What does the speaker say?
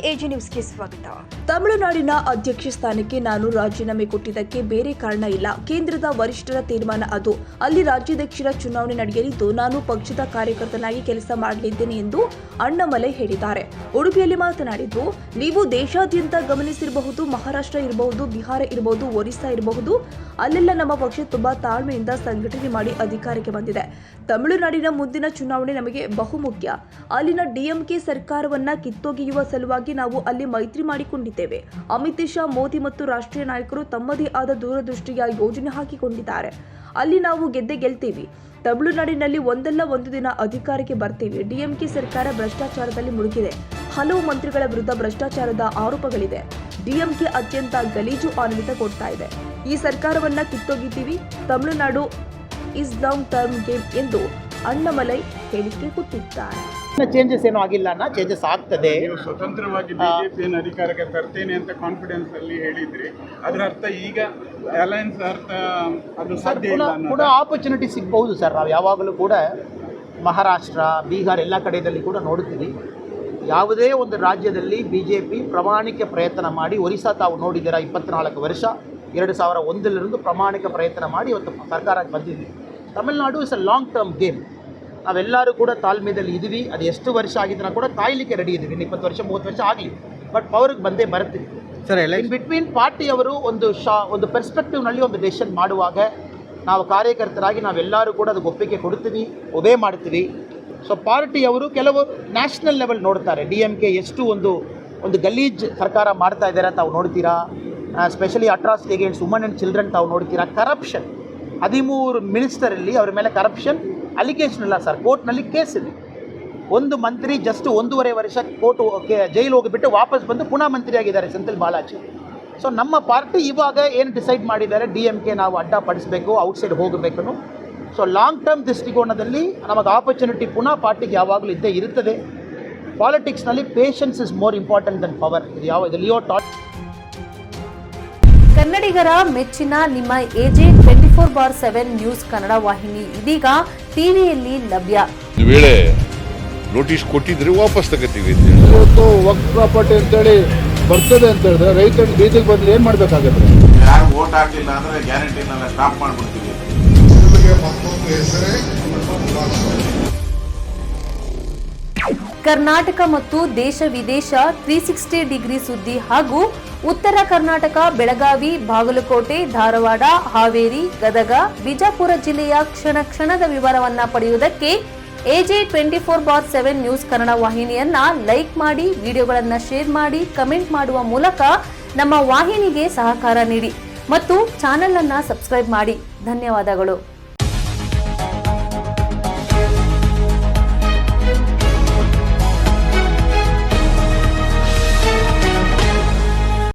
AG ನ್ಯೂಸ್ಗೆ ಸ್ವಾಗತ. ತಮಿಳುನಾಡಿನ ಅಧ್ಯಕ್ಷ ಸ್ಥಾನಕ್ಕೆ ನಾನು ರಾಜೀನಾಮೆ ಕೊಟ್ಟಿದ್ದಕ್ಕೆ ಬೇರೆ ಕಾರಣ ಇಲ್ಲ. ಕೇಂದ್ರದ ವರಿಷ್ಠರ ತೀರ್ಮಾನ ಅದು. ಅಲ್ಲಿ ರಾಜ್ಯಾಧ್ಯಕ್ಷರ ಚುನಾವಣೆ ನಡೆಯಲಿದ್ದು ನಾನು ಪಕ್ಷದ ಕಾರ್ಯಕರ್ತನಾಗಿ ಕೆಲಸ ಮಾಡಲಿದ್ದೇನೆ ಎಂದು ಅಣ್ಣಾಮಲೈ ಹೇಳಿದ್ದಾರೆ. ಉಡುಪಿಯಲ್ಲಿ ಮಾತನಾಡಿದ್ದು, ನೀವು ದೇಶಾದ್ಯಂತ ಗಮನಿಸಿರಬಹುದು, ಮಹಾರಾಷ್ಟ್ರ ಇರಬಹುದು, ಬಿಹಾರ ಇರಬಹುದು, ಒರಿಸ್ಸಾ ಇರಬಹುದು, ಅಲ್ಲೆಲ್ಲ ನಮ್ಮ ಪಕ್ಷ ತುಂಬಾ ತಾಳ್ಮೆಯಿಂದ ಸಂಘಟನೆ ಮಾಡಿ ಅಧಿಕಾರಕ್ಕೆ ಬಂದಿದೆ. ತಮಿಳುನಾಡಿನ ಮುಂದಿನ ಚುನಾವಣೆ ನಮಗೆ ಬಹುಮುಖ್ಯ. ಅಲ್ಲಿನ ಡಿಎಂಕೆ ಸರ್ಕಾರವನ್ನ ಕಿತ್ತೊಗೆಯುವ ಸಲುವಾಗಿ ನಾವು ಅಲ್ಲಿ ಮೈತ್ರಿ ಮಾಡಿಕೊಂಡಿದ್ದೇವೆ. ಅಮಿತ್ ಶಾ, ಮೋದಿ ಮತ್ತು ರಾಷ್ಟ್ರೀಯ ನಾಯಕರು ತಮ್ಮದೇ ಆದ ದೂರದೃಷ್ಟಿಯ ಯೋಜನೆ ಹಾಕಿಕೊಂಡಿದ್ದಾರೆ. ಅಲ್ಲಿ ನಾವು ಗೆಲ್ತೀವಿ. ತಮಿಳುನಾಡಿನಲ್ಲಿ ಒಂದಲ್ಲ ಒಂದು ದಿನ ಅಧಿಕಾರಕ್ಕೆ ಬರ್ತೀವಿ. ಡಿಎಂಕೆ ಸರ್ಕಾರ ಭ್ರಷ್ಟಾಚಾರದಲ್ಲಿ ಮುಳುಗಿದೆ. ಹಲವು ಮಂತ್ರಿಗಳ ವಿರುದ್ಧ ಭ್ರಷ್ಟಾಚಾರದ ಆರೋಪಗಳಿದೆ. ಡಿಎಂಕೆ ಅತ್ಯಂತ ಗಲೀಜು ಆಡಳಿತ ಕೊಡ್ತಾ ಇದೆ. ಈ ಸರ್ಕಾರವನ್ನ ಕಿತ್ತೊಗಿತೀವಿ. Tamil Nadu is long term game ಎಂದು ಅಣ್ಣಾಮಲೈ ಹೇಳಿಕೆ ಕೊಟ್ಟಿದ್ದಾರೆ. ಚೇಂಜಸ್ ಏನೂ ಆಗಿಲ್ಲ ಅಣ್ಣ, ಚೇಂಜಸ್ ಆಗ್ತದೆ. ನೀವು ಸ್ವತಂತ್ರವಾಗಿ ಬಿಜೆಪಿಯನ್ನು ಅಧಿಕಾರಕ್ಕೆ ತರ್ತೇನೆ ಅಂತ ಕಾನ್ಫಿಡೆನ್ಸ್ ಅಲ್ಲಿ ಹೇಳಿದ್ರಿ. ಅದರ ಅರ್ಥ ಈಗ ಅಲಯನ್ಸ್ ಅರ್ಥ ಅದು ಸಾಧ್ಯ ಇಲ್ಲ ಕೂಡ ಆಪರ್ಚುನಿಟಿ ಸಿಗಬಹುದು ಸರ್. ನಾವು ಯಾವಾಗಲೂ ಕೂಡ ಮಹಾರಾಷ್ಟ್ರ, ಬಿಹಾರ್ ಎಲ್ಲ ಕಡೆಯಲ್ಲಿ ಕೂಡ ನೋಡುತ್ತೀವಿ. ಯಾವುದೇ ಒಂದು ರಾಜ್ಯದಲ್ಲಿ ಬಿಜೆಪಿ ಪ್ರಾಮಾಣಿಕ ಪ್ರಯತ್ನ ಮಾಡಿ, ಒರಿಸ್ಸಾ ತಾವು ನೋಡಿದ್ದೀರಾ, 24 ವರ್ಷ 2001 ಪ್ರಾಮಾಣಿಕ ಪ್ರಯತ್ನ ಮಾಡಿ ಇವತ್ತು ಸರ್ಕಾರಕ್ಕೆ ಬಂದಿದ್ವಿ. Tamil Nadu is a long term game. ನಾವೆಲ್ಲರೂ ಕೂಡ ತಾಳ್ಮೆಯಲ್ಲಿ ಇದ್ದೀವಿ. ಅದು ಎಷ್ಟು ವರ್ಷ ಆಗಿದ್ರೂ ಕೂಡ ಕಾಯಲಿಕ್ಕೆ ರೆಡಿ ಇದ್ದೀವಿ. 20 ವರ್ಷ 30 ವರ್ಷ ಆಗಲಿ, ಬಟ್ ಪವರ್ಗೆ ಬಂದೇ ಬರ್ತೀವಿ ಸರ್. ಇನ್ ಬಿಟ್ವೀನ್ ಪಾರ್ಟಿಯವರು ಒಂದು ಪರ್ಸ್ಪೆಕ್ಟಿವ್ನಲ್ಲಿ ಒಂದು ಡೆಸಿಷನ್ ಮಾಡುವಾಗ ನಾವು ಕಾರ್ಯಕರ್ತರಾಗಿ ನಾವೆಲ್ಲರೂ ಕೂಡ ಅದಕ್ಕೆ ಒಪ್ಪಿಗೆ ಕೊಡ್ತೀವಿ, ಒಬೇ ಮಾಡ್ತೀವಿ. ಸೊ ಪಾರ್ಟಿಯವರು ಕೆಲವು ನ್ಯಾಷನಲ್ ಲೆವೆಲ್ ನೋಡ್ತಾರೆ. DMK ಎಷ್ಟು ಒಂದು ಗಲೀಜ್ ಸರ್ಕಾರ ಮಾಡ್ತಾ ಇದ್ದಾರೆ ತಾವು ನೋಡ್ತೀರಾ. Specially atrocity against woman and children ತಾವು ನೋಡ್ತೀರಾ. ಕರಪ್ಷನ್ 13 ಮಿನಿಸ್ಟರಲ್ಲಿ ಅವರ ಮೇಲೆ ಕರಪ್ಷನ್ ಅಲಿಗೇಷನ್ ಇಲ್ಲ ಸರ್. ಕೋರ್ಟ್ನಲ್ಲಿ ಕೇಸ್ ಇದೆ. ಒಂದು ಮಂತ್ರಿ ಜಸ್ಟ್ 1.5 ವರ್ಷ ಜೈಲು ಹೋಗಿಬಿಟ್ಟು ವಾಪಸ್ ಬಂದು ಪುನಃ ಮಂತ್ರಿಯಾಗಿದ್ದಾರೆ, ಸೆಂಥಿಲ್ ಬಾಲಾಜಿ. ಸೊ ನಮ್ಮ ಪಾರ್ಟಿ ಇವಾಗ ಏನು ಡಿಸೈಡ್ ಮಾಡಿದ್ದಾರೆ, DMK ನಾವು ಅಡ್ಡಪಡಿಸಬೇಕು, ಔಟ್ಸೈಡ್ ಹೋಗಬೇಕು. ಸೊ ಲಾಂಗ್ ಟರ್ಮ್ ದೃಷ್ಟಿಕೋನದಲ್ಲಿ ನಮಗೆ ಆಪರ್ಚುನಿಟಿ ಪುನಃ ಪಾರ್ಟಿಗೆ ಯಾವಾಗಲೂ ಇದ್ದೇ ಇರುತ್ತದೆ. ಪಾಲಿಟಿಕ್ಸ್ನಲ್ಲಿ patience is more important than power. ಇದು ಯಾವ ಲಿಯೋ ಟಾಟ್. ಕನ್ನಡಿಗರ ಮೆಚ್ಚಿನ ನಿಮ್ಮ ಎಜೆ 24/7 ನ್ಯೂಸ್ ಕನ್ನಡ ವಾಹಿನಿ ಇದೀಗ ಟಿವಿಯಲ್ಲಿ ಲಭ್ಯ. ಒಂದು ವೇಳೆ ನೋಟಿಸ್ ಕೊಟ್ಟಿದ್ರೆ ವಾಪಸ್ ತಗೋತೀವಿ. ಇವತ್ತು ವಕ್ಫ್ ಪ್ರಾಪರ್ಟಿ ಅಂತೇಳಿ ಬರ್ತದೆ ಅಂತ ಹೇಳಿದ್ರೆ ರೈತರು ಬೀದಿಗೆ ಬಂದ್ರೆ ಏನ್ ಮಾಡ್ಬೇಕಾಗತ್ತೆ? ಯಾರು ವೋಟ್ ಹಾಕಲಿಲ್ಲ ಅಂದ್ರೆ ಗ್ಯಾರಂಟಿನೆಲ್ಲ ಸ್ಟಾಪ್ ಮಾಡ್ಬಿಡ್ತೀವಿ. ಕರ್ನಾಟಕ ಮತ್ತು ದೇಶ ವಿದೇಶ 360 ಡಿಗ್ರಿ ಸುದ್ದಿ ಹಾಗೂ ಉತ್ತರ ಕರ್ನಾಟಕ, ಬೆಳಗಾವಿ, ಬಾಗಲಕೋಟೆ, ಧಾರವಾಡ, ಹಾವೇರಿ, ಗದಗ, ಬಿಜಾಪುರ ಜಿಲ್ಲೆಯ ಕ್ಷಣ ಕ್ಷಣದ ವಿವರವನ್ನ ಪಡೆಯುವುದಕ್ಕೆ ಎಜೆ 24/7 ನ್ಯೂಸ್ ಕನ್ನಡ ವಾಹಿನಿಯನ್ನ ಲೈಕ್ ಮಾಡಿ, ವಿಡಿಯೋಗಳನ್ನ ಶೇರ್ ಮಾಡಿ, ಕಮೆಂಟ್ ಮಾಡುವ ಮೂಲಕ ನಮ್ಮ ವಾಹಿನಿಗೆ ಸಹಕಾರ ನೀಡಿ ಮತ್ತು ಚಾನೆಲ್ ಅನ್ನ ಸಬ್ಸ್ಕ್ರೈಬ್ ಮಾಡಿ. ಧನ್ಯವಾದಗಳು.